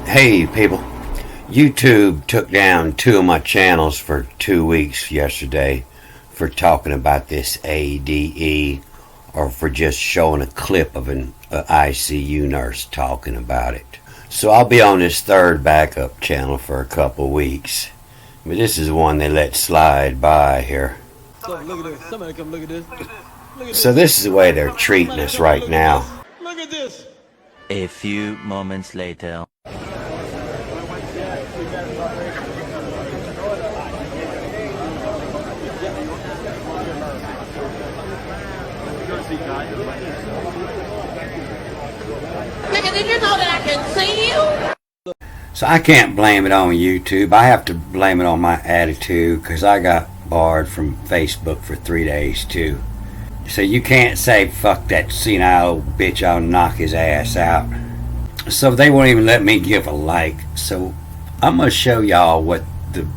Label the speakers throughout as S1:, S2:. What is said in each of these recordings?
S1: Hey people, YouTube took down two of my channels for 2 weeks yesterday for talking about this ADE or for just showing a clip of an ICU nurse talking about it. So I'll be on this third backup channel for a couple weeks. But this is one they let slide by here.
S2: So look at this. Somebody come look at this. Look at
S1: So this is the way they're treating us right now.
S2: Look at this.
S3: A few moments later.
S4: Nigga, did you know that I can see you?
S1: So I can't blame it on YouTube. I have to blame it on my attitude because I got barred from Facebook for 3 days too. So you can't say, fuck that senile old bitch, I'll knock his ass out. So they won't even let me give a like. So I'm going to show y'all what the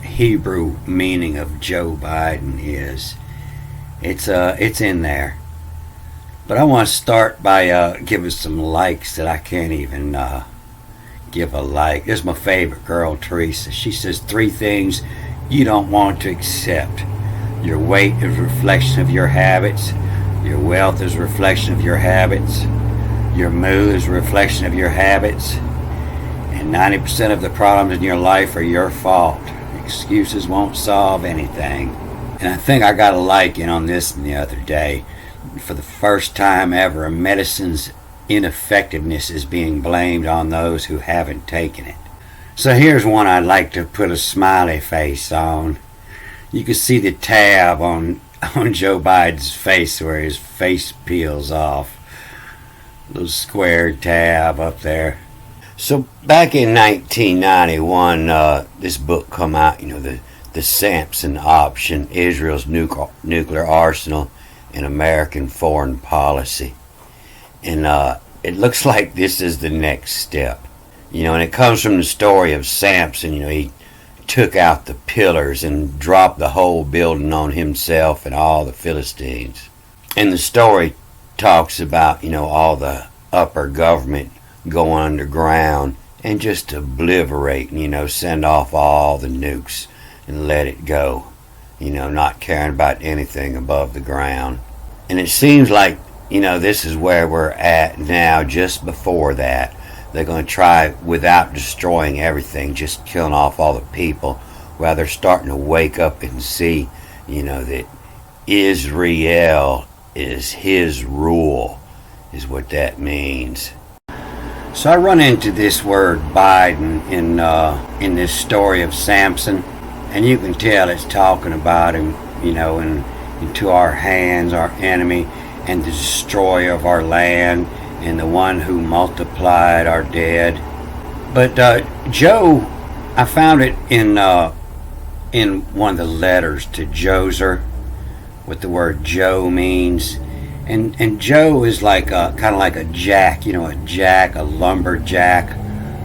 S1: Hebrew meaning of Joe Biden is. It's in there. But I want to start by giving some likes that I can't even give a like. This is my favorite girl, Teresa. She says 3 things you don't want to accept. Your weight is a reflection of your habits. Your wealth is a reflection of your habits. Your mood is a reflection of your habits. And 90% of the problems in your life are your fault. Excuses won't solve anything. And I think I got a like in on this the other day. For the first time ever, a medicine's ineffectiveness is being blamed on those who haven't taken it. So here's one I'd like to put a smiley face on. You can see the tab on Joe Biden's face where his face peels off. Little square tab up there. So back in 1991, this book come out, the Samson Option, Israel's Nuclear Arsenal and American Foreign Policy. And it looks like this is the next step. And it comes from the story of Samson. He took out the pillars and dropped the whole building on himself and all the Philistines. And the story talks about, all the upper government going underground and just obliterate, send off all the nukes and let it go, not caring about anything above the ground. And it seems like, this is where we're at now. Just before that, they're going to try, without destroying everything, just killing off all the people, while they're starting to wake up and see, that Israel is his rule, is what that means. So I run into this word Biden in this story of Samson, and you can tell it's talking about him, and into our hands, our enemy, and the destroyer of our land, and the one who multiplied our dead. But Joe, I found it in one of the letters to Joser, what the word Joe means. And Joe is like kind of like a jack, a lumberjack,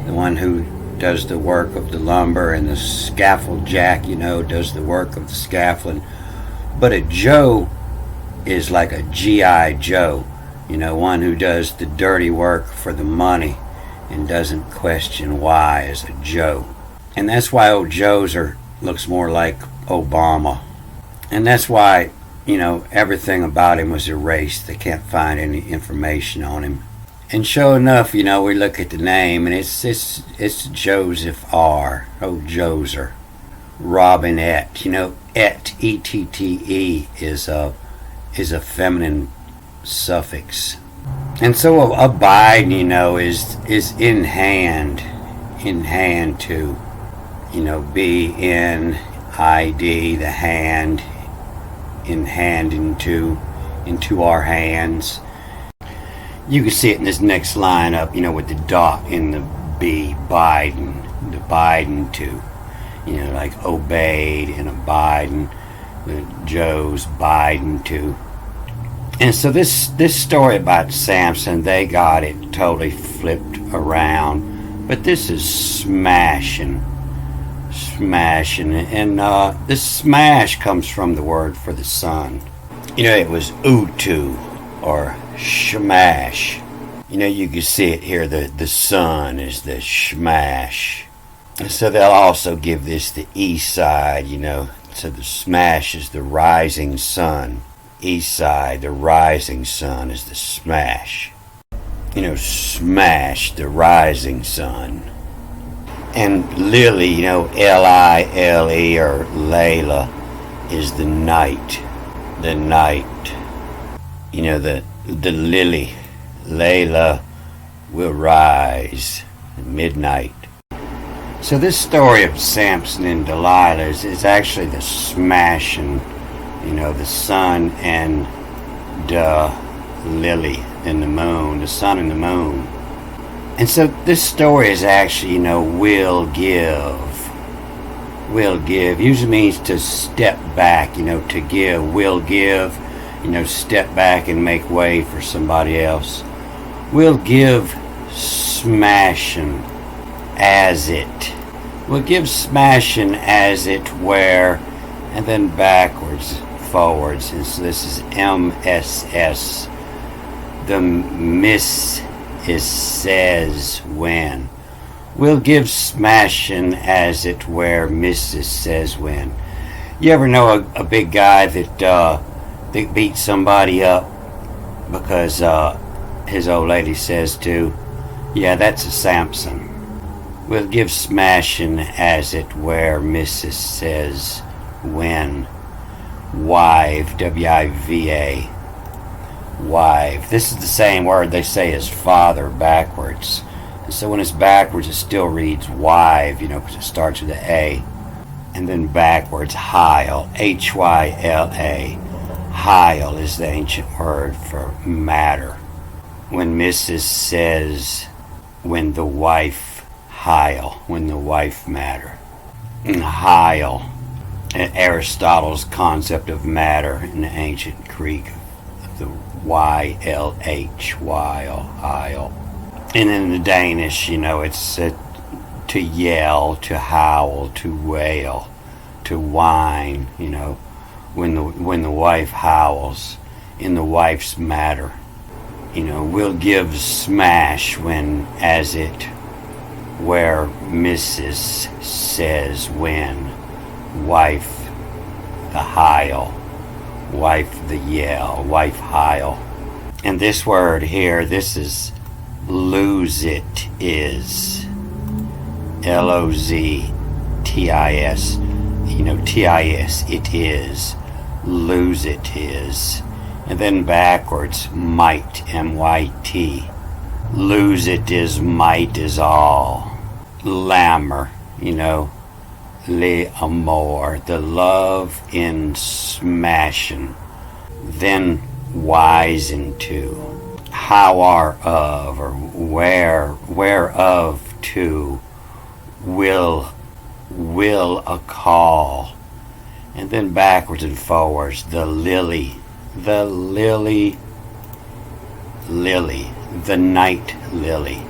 S1: the one who does the work of the lumber, and the scaffold jack, does the work of the scaffolding. But a Joe is like a G.I. Joe, one who does the dirty work for the money and doesn't question why, as a Joe. And that's why old Joser looks more like Obama. And that's why, everything about him was erased. They can't find any information on him. And sure enough, we look at the name, and it's Joseph R. Oh, Joser. Robinette. Et, E-T-T-E, is a feminine suffix. And so abide, is in hand to, B-N-I-D, the hand, in hand into our hands. You can see it in this next line up, with the dot in the B, Biden, the Biden to, like obeyed and abiding, the Joe's Biden to. And so this story about Samson, they got it totally flipped around. But this is smashing. And this smash comes from the word for the sun. It was utu or shamash. You can see it here. The sun is the smash. So they'll also give this the east side, So the smash is the rising sun. East side, the rising sun is the smash. Smash, the rising sun. And Lily, Lile or Layla is the night. The night. The lily. Layla will rise at midnight. So this story of Samson and Delilah is actually the smashing, the sun and the lily and the moon, the sun and the moon. And so this story is actually, will give. Will give usually means to step back, to give. Will give, step back and make way for somebody else. Will give smashing as it. Will give smashing as it where, and then backwards, forwards. And so this is MSS. The miss is says when. Will give smashing as it where Mrs. says when. You ever know a big guy that beats somebody up because his old lady says to? Yeah, that's a Samson. Will give smashing as it where Mrs. says when. Wive, W-I-V-A. Wife. This is the same word they say as father backwards. And so when it's backwards, it still reads wive, because it starts with an A. And then backwards, hyle, H-Y-L-A. Hyle is the ancient word for matter. When Mrs. says, when the wife hyle, when the wife matter. And hyle, Aristotle's concept of matter in the ancient Greek, the Y-L-H, Hyle. And in the Danish, it's to yell, to howl, to wail, to whine, when the wife howls, in the wife's matter. Will give smash when, as it, where Mrs. says when, wife, the hyle, wife, the yell, wife, hyle. And this word here, this is lose it is. L-O-Z-T-I-S. T-I-S, it is. Lose it is. And then backwards, might, M-Y-T. Lose it is, might is all. Lammer, le amour, the love in smashing. Then wise into. How are of, or whereof to, will a call. And then backwards and forwards, the lily, the night lily.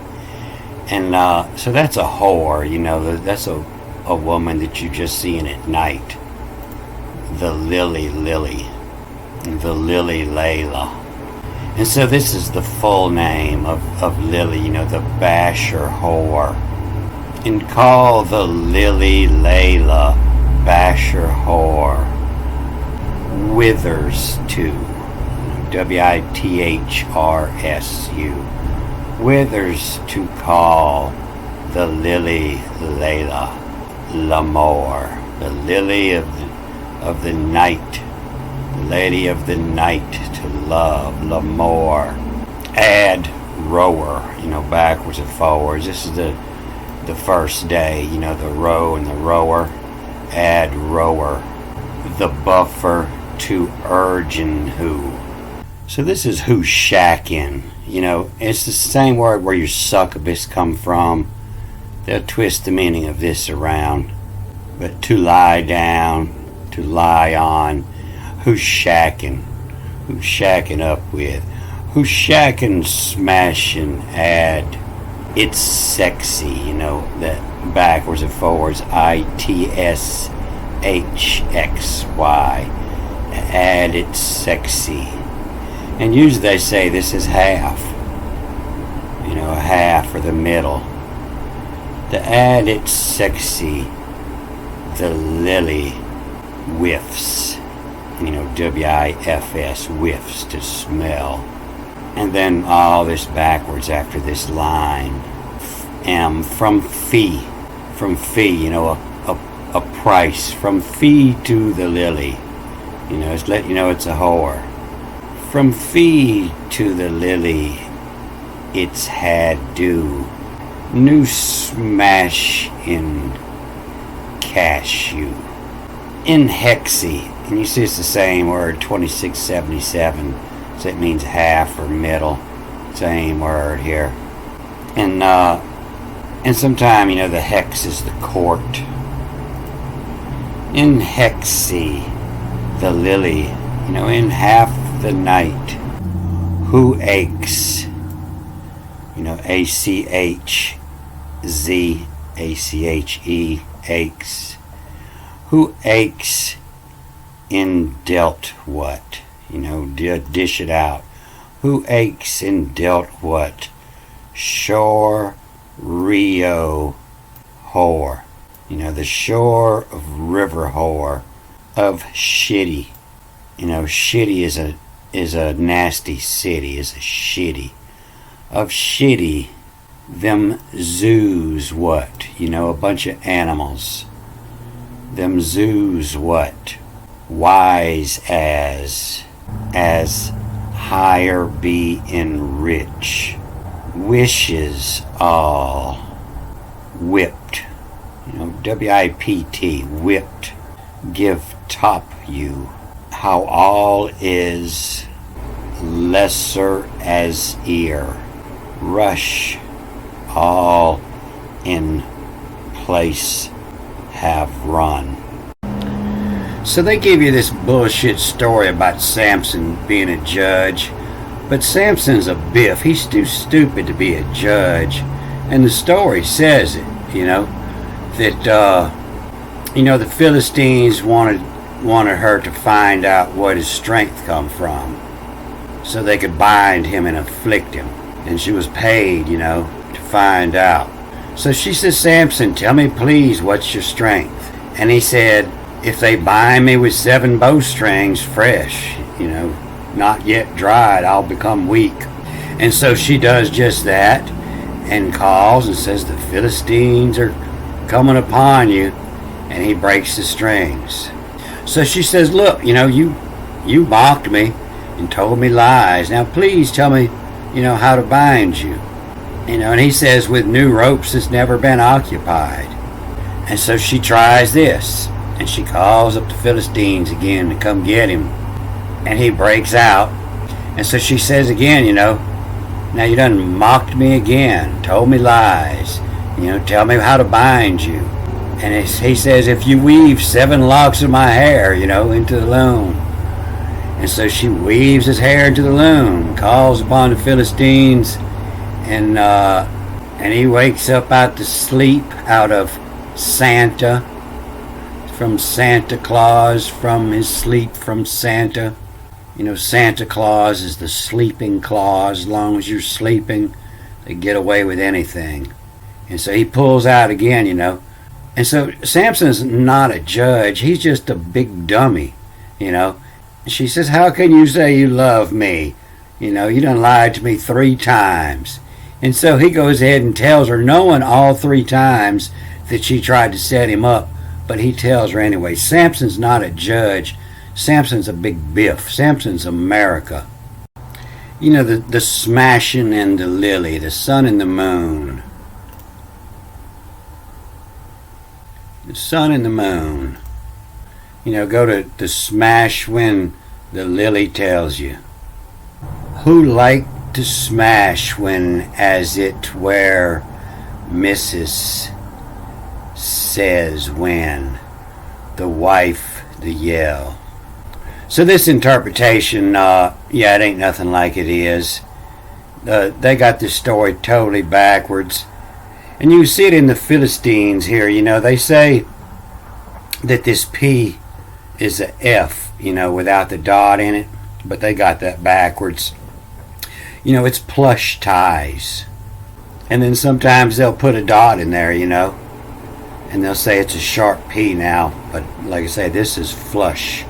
S1: And so that's a whore, that's a woman that you just seen at night. The lily, the lily Layla. And so this is the full name of Lily, the basher whore. And call the lily Layla basher whore. Withers to. W-I-T-H-R-S-U. Withers to call the lily Layla. L'amour. The lily of the night. Lady of the night to love, l'amour. Add rower, backwards and forwards. This is the first day, the row and the rower. Add rower. The buffer to urging who. So this is who shacking. It's the same word where your succubus come from. They'll twist the meaning of this around. But to lie down, to lie on. Who's shacking? Who's shacking up with? Who's shacking, smashing, add? It's sexy, that backwards and forwards, I-T-S-H-X-Y. Add it's sexy. And usually they say this is half. a half or the middle. The ad, it's sexy. The lily whiffs. WIFS, whiffs, to smell. And then all this backwards after this line. From fee, a price. From fee to the lily. It's letting you know it's a whore. From fee to the lily, it's had due. New smash in cashew. In hexy, and you see it's the same word, 2677, so it means half or middle. Same word here. And sometime, the hex is the court. In hexy, the lily, in half the night, who aches, ACHZACHE, aches. Who aches in dealt what? Dish it out. Who aches in dealt what? Shore, Rio, whore. The shore of river whore. Of shitty. Shitty is a nasty city, is a shitty. Of shitty, them zoos what? A bunch of animals. Them zoos what? Wise as higher be in rich. Wishes all. Whipped. WIPT, whipped. Give top you. How all is lesser as ear. Rush all in place have run. So they give you this bullshit story about Samson being a judge, but Samson's a biff. He's too stupid to be a judge, and the story says it. That the Philistines wanted her to find out what his strength come from, so they could bind him and afflict him. And she was paid, to find out. So she says, Samson, tell me please, what's your strength? And he said, if they bind me with 7 bowstrings fresh, not yet dried, I'll become weak. And so she does just that and calls and says, the Philistines are coming upon you. And he breaks the strings. So she says, look, you mocked me and told me lies. Now please tell me, how to bind you. And he says, with new ropes that's never been occupied. And so she tries this. And she calls up the Philistines again to come get him. And he breaks out. And so she says again, now you done mocked me again, told me lies. Tell me how to bind you. And he says, if you weave 7 locks of my hair, into the loom. And so she weaves his hair into the loom, calls upon the Philistines, and he wakes up out to sleep out of Santa, from Santa Claus, from his sleep from Santa. Santa Claus is the sleeping clause. As long as you're sleeping, they get away with anything. And so he pulls out again, And so Samson's not a judge. He's just a big dummy, She says, how can you say you love me? You done lied to me 3 times. And so he goes ahead and tells her, knowing all 3 times that she tried to set him up, but he tells her anyway. Samson's not a judge. Samson's a big biff. Samson's America. The smashing and the lily, the sun and the moon. The sun and the moon. Go to the smash when the lily tells you. Who like to smash when as it where Mrs. says when the wife the yell. So this interpretation, it ain't nothing like it is. They got this story totally backwards. And you see it in the Philistines here, they say that this P is a F, without the dot in it, but they got that backwards. It's plush ties. And then sometimes they'll put a dot in there, you know, and they'll say it's a sharp P now. But like I say, this is flush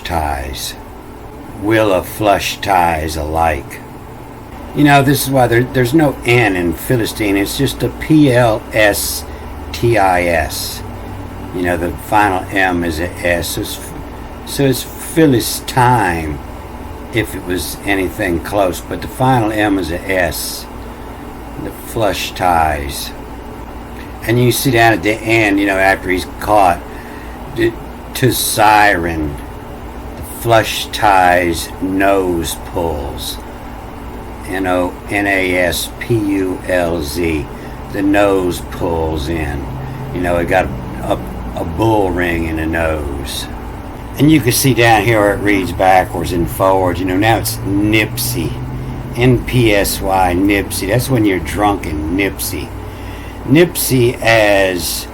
S1: ties. Will of flush ties alike. You know, this is why there's no N in Philistine. It's just a PLSTIS. You know, the final M is a S. So it's Philistine if it was anything close. But the final M is a S. The flush ties. And you see down at the end, you know, after he's caught, to siren, the flush ties nose pulls. NONASPULZ. The nose pulls in. You know, it got a bull ring in the nose. And you can see down here where it reads backwards and forwards. You know, now it's Nipsey. NPSY, Nipsey. That's when you're drunk in Nipsey. Nipsey as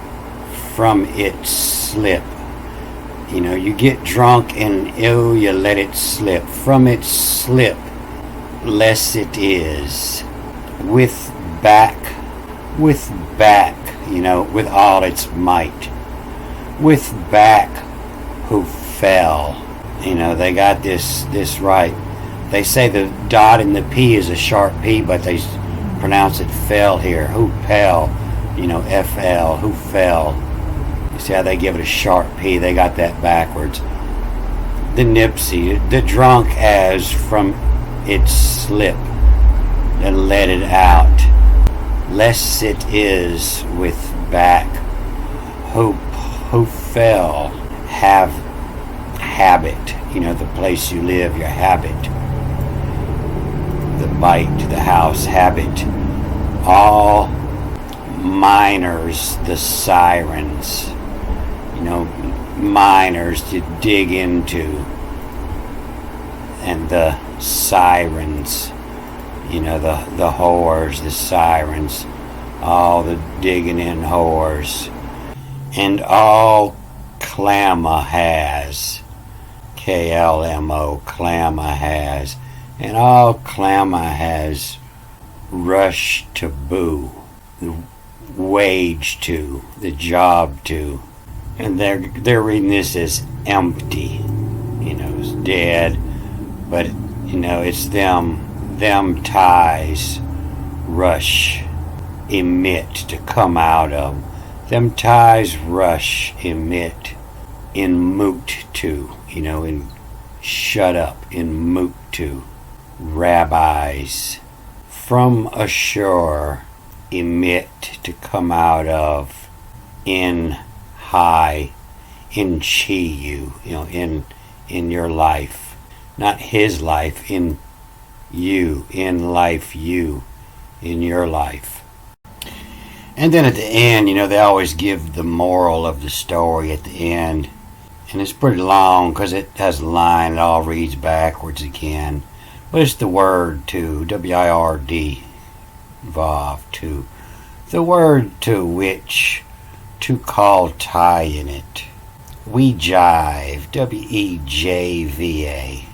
S1: from its slip. You know, you get drunk and you let it slip. From its slip, less it is. With back, you know, with all its might. With back who fell. You know, they got this right. They say the dot in the P is a sharp P, but they pronounce it fell here. Who fell? You know, FL. Who fell? You see how they give it a sharp P? They got that backwards. The Nipsey, the drunk as from its slip, and let it out. Less it is with back. Who fell? Have habit. You know, the place you live, your habit. The bite, the house, habit. All miners, the sirens. You know, miners to dig into. And the sirens. You know, the whores, the sirens. All the digging in whores. And all clamor has. KLMO, clamor has. And all clamor has rush to boo, the wage to, the job to. And they're reading this as empty. You know, it's dead. But, you know, it's them ties rush, emit, to come out of. Them ties rush, emit, in moot to, you know, in shut up, in moot to. Rabbis from ashore, emit, to come out of, in high, in chi you know, in your life, not his life, in you, in life you, in your life. And then at the end, you know, they always give the moral of the story at the end, and it's pretty long because it has a line, it all reads backwards again. But it's the word to, W-I-R-D, Vav, to. The word to which, to call tie in it. We jive, W-E-J-V-A.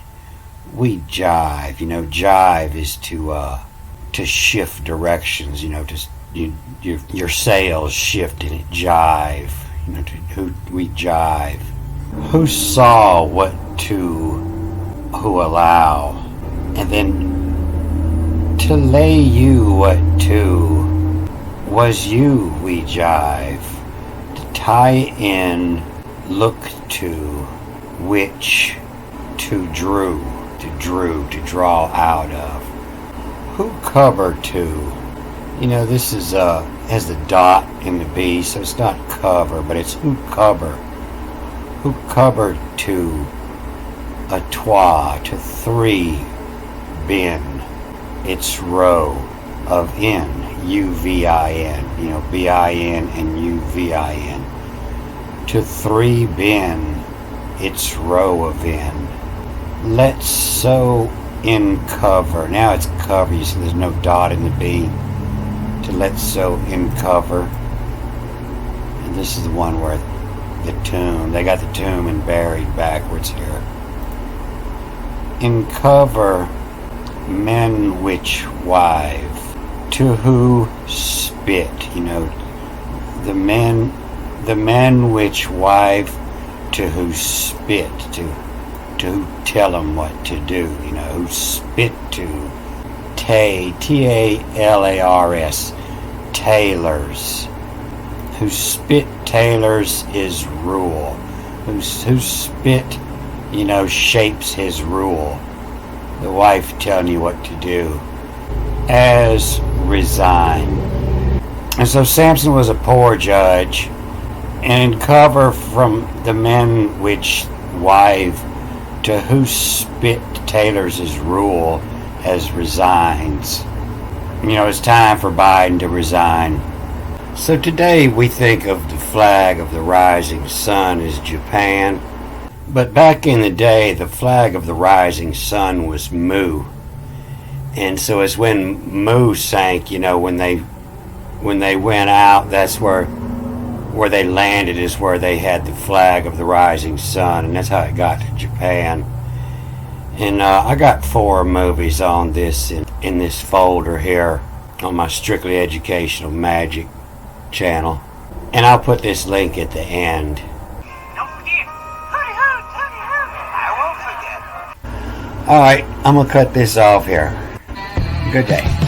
S1: We jive, you know, jive is to shift directions, you know, your sails shift in it, jive, you know, we jive. Who saw what to, who allow. And then to lay you what to was you, we jive. To tie in, look to, which to drew, to draw out of. Who cover to? You know, this is has the dot in the B, so it's not cover, but it's who cover. Who cover to a trois, to three. Bin, it's row of in, U-V-I-N, you know, B-I-N and U-V-I-N. To three bin, it's row of in. Let's sew in cover. Now it's cover, you see there's no dot in the B. To let's sew in cover. And this is the one where the tomb, they got the tomb and buried backwards here. In cover, men which wive, to who spit, the men which wive to who spit, to who tell them what to do, who spit to, T-A-L-A-R-S, tailors, who spit tailors his rule, who spit, shapes his rule, the wife telling you what to do, as resign. And so Samson was a poor judge, and in cover from the men which wive to who spit tailors his rule as resigns. It's time for Biden to resign. So today we think of the flag of the rising sun as Japan, but back in the day the flag of the rising sun was Mu. And so it's when Mu sank, when they went out, that's where they landed, is where they had the flag of the rising sun, and that's how it got to Japan. And I got 4 movies on this in this folder here on my Strictly Educational Magic channel, and I'll put this link at the end.
S5: Don't forget, hooty hoot, I won't forget.
S1: Alright, I'm gonna cut this off here. Good day.